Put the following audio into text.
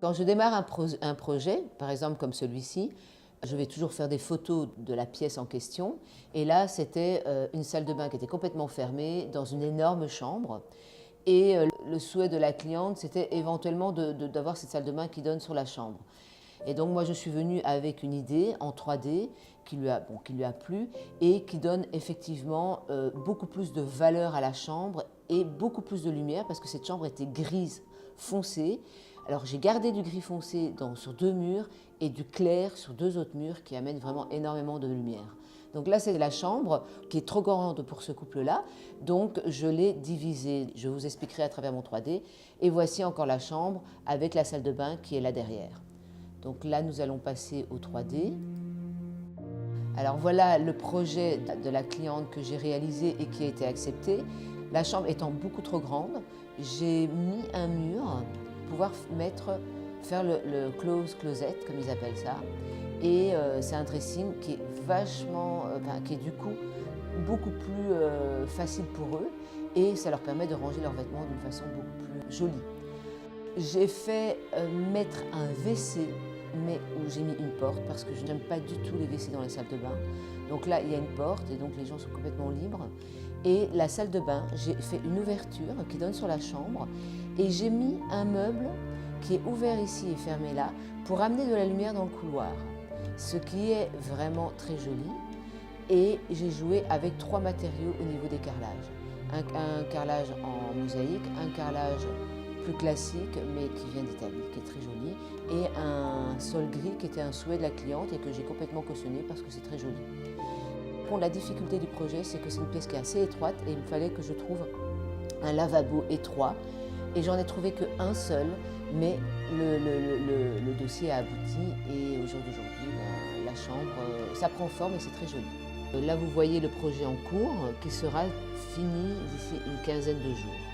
Quand je démarre un projet, par exemple comme celui-ci, je vais toujours faire des photos de la pièce en question. Et là, c'était une salle de bain qui était complètement fermée dans une énorme chambre. Et le souhait de la cliente, c'était éventuellement d'avoir cette salle de bain qui donne sur la chambre. Et donc moi, je suis venue avec une idée en 3D qui lui a plu et qui donne effectivement beaucoup plus de valeur à la chambre et beaucoup plus de lumière parce que cette chambre était grise foncée. Alors j'ai gardé du gris foncé sur 2 murs et du clair sur 2 autres murs qui amènent vraiment énormément de lumière. Donc là, c'est la chambre qui est trop grande pour ce couple-là, donc je l'ai divisée. Je vous expliquerai à travers mon 3D. Et voici encore la chambre avec la salle de bain qui est là derrière. Donc là, nous allons passer au 3D. Alors voilà le projet de la cliente que j'ai réalisé et qui a été accepté. La chambre étant beaucoup trop grande, j'ai mis un mur pour pouvoir faire le close closet, comme ils appellent ça. Et c'est un dressing qui est qui est du coup beaucoup plus facile pour eux et ça leur permet de ranger leurs vêtements d'une façon beaucoup plus jolie. J'ai fait mettre un WC, mais où j'ai mis une porte parce que je n'aime pas du tout les WC dans les salles de bain. Donc là, il y a une porte et donc les gens sont complètement libres. Et la salle de bain, j'ai fait une ouverture qui donne sur la chambre et j'ai mis un meuble qui est ouvert ici et fermé là pour amener de la lumière dans le couloir, ce qui est vraiment très joli. Et j'ai joué avec 3 matériaux au niveau des carrelages. Un carrelage en mosaïque, un carrelage plus classique mais qui vient d'Italie, qui est très joli, et un sol gris qui était un souhait de la cliente et que j'ai complètement cautionné parce que c'est très joli. Bon, la difficulté du projet, c'est que c'est une pièce qui est assez étroite et il me fallait que je trouve un lavabo étroit et j'en ai trouvé qu'un seul, mais le dossier a abouti et au jour d'aujourd'hui, la chambre, ça prend forme et c'est très joli. Là, vous voyez le projet en cours qui sera fini d'ici une quinzaine de jours.